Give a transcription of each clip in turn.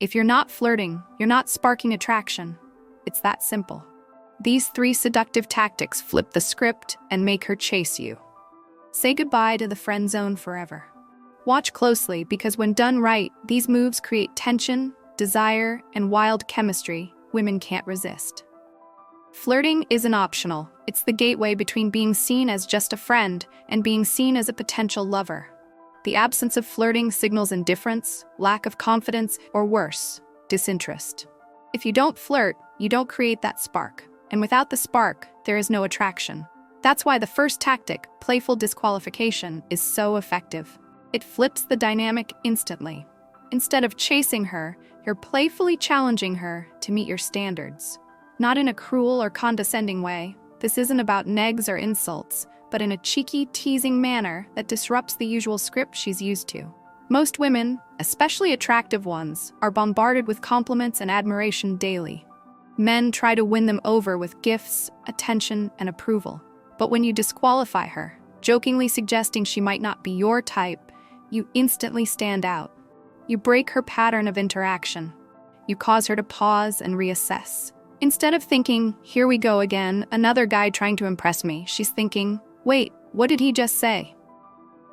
If you're not flirting, you're not sparking attraction. It's that simple. These 3 seductive tactics flip the script and make her chase you. Say goodbye to the friend zone forever. Watch closely because when done right, these moves create tension, desire, and wild chemistry women can't resist. Flirting isn't optional. It's the gateway between being seen as just a friend and being seen as a potential lover. The absence of flirting signals indifference, lack of confidence, or worse, disinterest. If you don't flirt, you don't create that spark. And without the spark, there is no attraction. That's why the first tactic, playful disqualification, is so effective. It flips the dynamic instantly. Instead of chasing her, you're playfully challenging her to meet your standards. Not in a cruel or condescending way. This isn't about negs or insults, but in a cheeky, teasing manner that disrupts the usual script she's used to. Most women, especially attractive ones, are bombarded with compliments and admiration daily. Men try to win them over with gifts, attention, and approval. But when you disqualify her, jokingly suggesting she might not be your type, you instantly stand out. You break her pattern of interaction. You cause her to pause and reassess. Instead of thinking, here we go again, another guy trying to impress me, she's thinking, wait, what did he just say?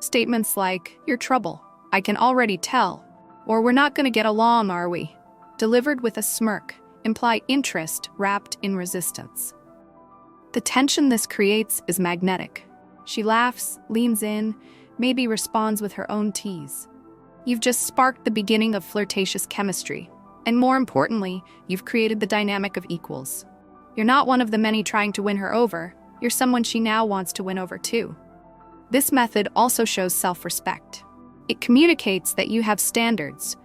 Statements like, you're trouble, I can already tell, or we're not going to get along, are we? Delivered with a smirk, imply interest wrapped in resistance. The tension this creates is magnetic. She laughs, leans in, maybe responds with her own tease. You've just sparked the beginning of flirtatious chemistry. And more importantly, you've created the dynamic of equals. You're not one of the many trying to win her over, you're someone she now wants to win over too. This method also shows self-respect. It communicates that you have standards,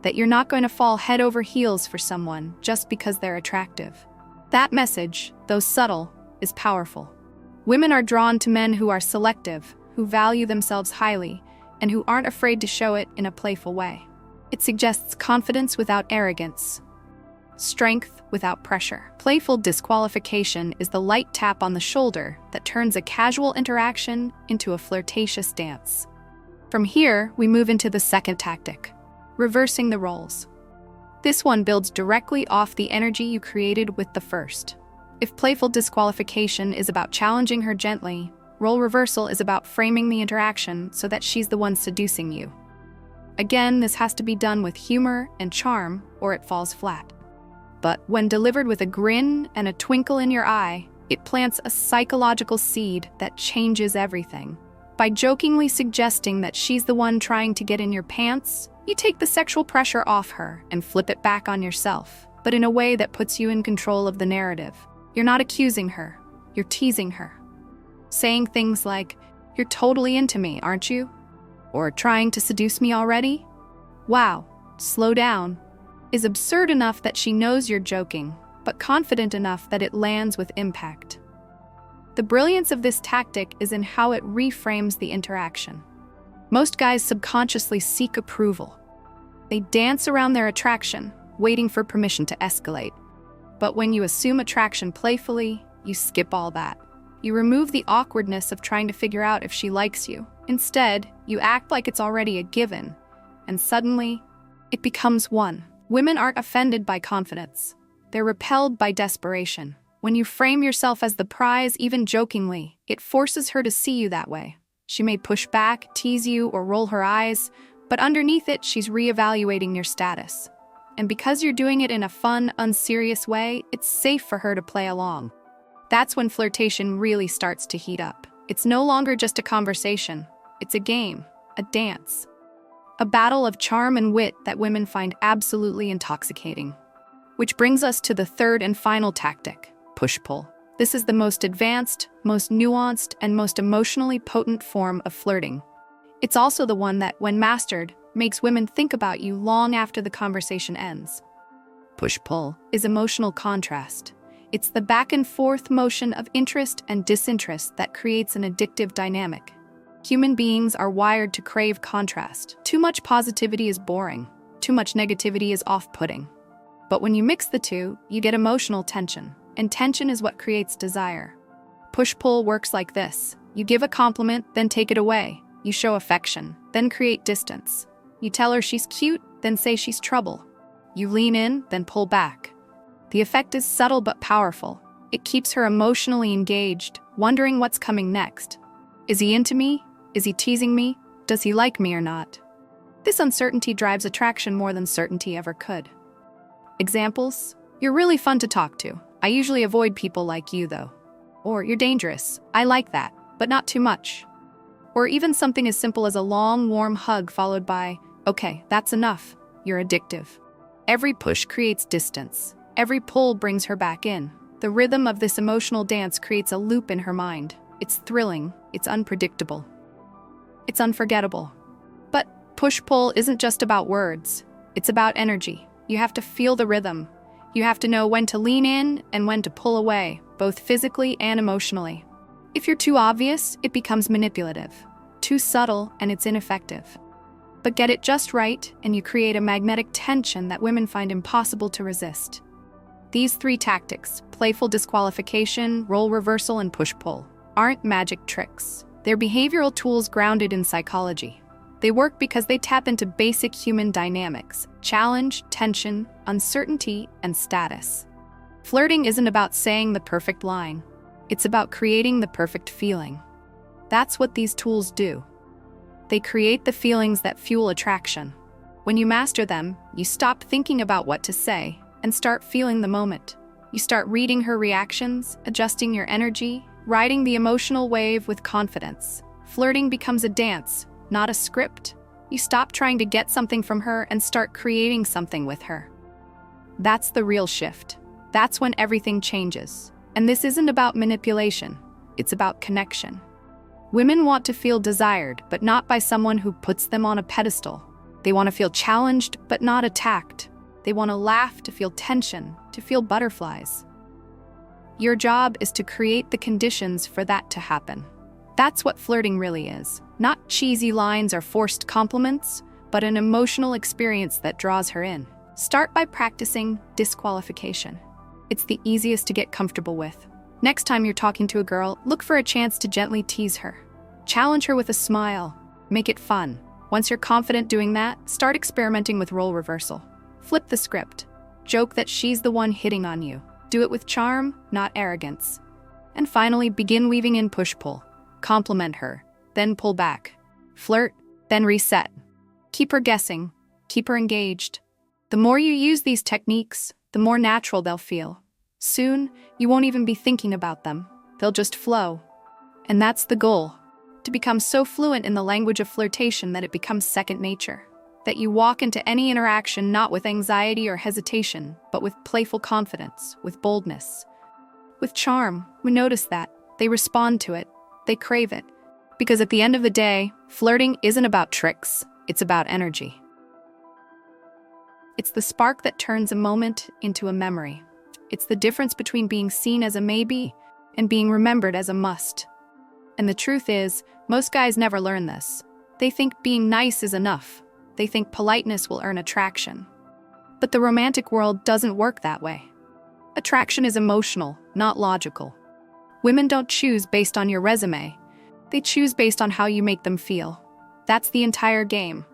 that you're not going to fall head over heels for someone just because they're attractive. That message, though subtle, is powerful. Women are drawn to men who are selective, who value themselves highly, and who aren't afraid to show it in a playful way. It suggests confidence without arrogance, strength without pressure. Playful disqualification is the light tap on the shoulder that turns a casual interaction into a flirtatious dance. From here, we move into the second tactic, reversing the roles. This one builds directly off the energy you created with the first. If playful disqualification is about challenging her gently, role reversal is about framing the interaction so that she's the one seducing you. Again, this has to be done with humor and charm, or it falls flat. But when delivered with a grin and a twinkle in your eye, it plants a psychological seed that changes everything. By jokingly suggesting that she's the one trying to get in your pants, you take the sexual pressure off her and flip it back on yourself, but in a way that puts you in control of the narrative. You're not accusing her, you're teasing her. Saying things like, "You're totally into me, aren't you?" Or "Trying to seduce me already?" "Wow, slow down," is absurd enough that she knows you're joking, but confident enough that it lands with impact. The brilliance of this tactic is in how it reframes the interaction. Most guys subconsciously seek approval. They dance around their attraction, waiting for permission to escalate. But when you assume attraction playfully, you skip all that. You remove the awkwardness of trying to figure out if she likes you. Instead, you act like it's already a given, and suddenly, it becomes one. Women aren't offended by confidence. They're repelled by desperation. When you frame yourself as the prize, even jokingly, it forces her to see you that way. She may push back, tease you, or roll her eyes, but underneath it, she's reevaluating your status. And because you're doing it in a fun, unserious way, it's safe for her to play along. That's when flirtation really starts to heat up. It's no longer just a conversation. It's a game, a dance, a battle of charm and wit that women find absolutely intoxicating. Which brings us to the third and final tactic, push-pull. This is the most advanced, most nuanced, and most emotionally potent form of flirting. It's also the one that, when mastered, makes women think about you long after the conversation ends. Push-pull is emotional contrast. It's the back-and-forth motion of interest and disinterest that creates an addictive dynamic. Human beings are wired to crave contrast. Too much positivity is boring. Too much negativity is off-putting. But when you mix the two, you get emotional tension. And tension is what creates desire. Push-pull works like this. You give a compliment, then take it away. You show affection, then create distance. You tell her she's cute, then say she's trouble. You lean in, then pull back. The effect is subtle but powerful. It keeps her emotionally engaged, wondering what's coming next. Is he into me? Is he teasing me? Does he like me or not? This uncertainty drives attraction more than certainty ever could. Examples? You're really fun to talk to. I usually avoid people like you, though. Or, you're dangerous. I like that, but not too much. Or even something as simple as a long, warm hug followed by, okay, that's enough. You're addictive. Every push creates distance. Every pull brings her back in. The rhythm of this emotional dance creates a loop in her mind. It's thrilling. It's unpredictable. It's unforgettable. But push-pull isn't just about words. It's about energy. You have to feel the rhythm. You have to know when to lean in and when to pull away, both physically and emotionally. If you're too obvious, it becomes manipulative. Too subtle, and it's ineffective. But get it just right, and you create a magnetic tension that women find impossible to resist. These 3 tactics, playful disqualification, role reversal, and push-pull, aren't magic tricks. They're behavioral tools grounded in psychology. They work because they tap into basic human dynamics: challenge, tension, uncertainty, and status. Flirting isn't about saying the perfect line. It's about creating the perfect feeling. That's what these tools do. They create the feelings that fuel attraction. When you master them, you stop thinking about what to say and start feeling the moment. You start reading her reactions, adjusting your energy, riding the emotional wave with confidence. Flirting becomes a dance, not a script. You stop trying to get something from her and start creating something with her. That's the real shift. That's when everything changes. And this isn't about manipulation. It's about connection. Women want to feel desired, but not by someone who puts them on a pedestal. They want to feel challenged, but not attacked. They want to laugh, to feel tension, to feel butterflies. Your job is to create the conditions for that to happen. That's what flirting really is. Not cheesy lines or forced compliments, but an emotional experience that draws her in. Start by practicing disqualification. It's the easiest to get comfortable with. Next time you're talking to a girl, look for a chance to gently tease her. Challenge her with a smile. Make it fun. Once you're confident doing that, start experimenting with role reversal. Flip the script. Joke that she's the one hitting on you. Do it with charm, not arrogance. And finally, begin weaving in push-pull. Compliment her, then pull back. Flirt, then reset. Keep her guessing. Keep her engaged. The more you use these techniques, the more natural they'll feel. Soon, you won't even be thinking about them. They'll just flow. And that's the goal. To become so fluent in the language of flirtation that it becomes second nature. That you walk into any interaction not with anxiety or hesitation, but with playful confidence, with boldness. With charm. We notice that. They respond to it. They crave it. Because at the end of the day, flirting isn't about tricks. It's about energy. It's the spark that turns a moment into a memory. It's the difference between being seen as a maybe and being remembered as a must. And the truth is, most guys never learn this. They think being nice is enough. They think politeness will earn attraction. But the romantic world doesn't work that way. Attraction is emotional, not logical. Women don't choose based on your resume. They choose based on how you make them feel. That's the entire game.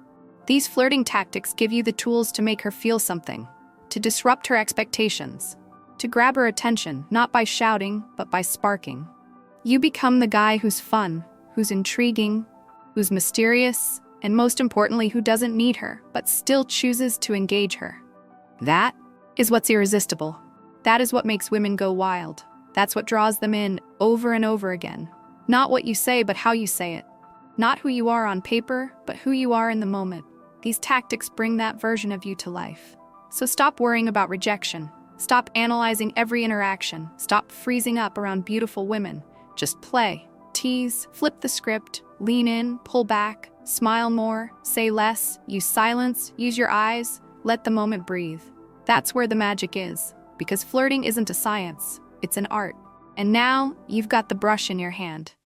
These flirting tactics give you the tools to make her feel something, to disrupt her expectations, to grab her attention, not by shouting, but by sparking. You become the guy who's fun, who's intriguing, who's mysterious, and most importantly, who doesn't need her, but still chooses to engage her. That is what's irresistible. That is what makes women go wild. That's what draws them in over and over again. Not what you say, but how you say it. Not who you are on paper, but who you are in the moment. These tactics bring that version of you to life. So stop worrying about rejection. Stop analyzing every interaction. Stop freezing up around beautiful women. Just play, tease, flip the script, lean in, pull back, smile more, say less, use silence, use your eyes, let the moment breathe. That's where the magic is, because flirting isn't a science, it's an art. And now, you've got the brush in your hand.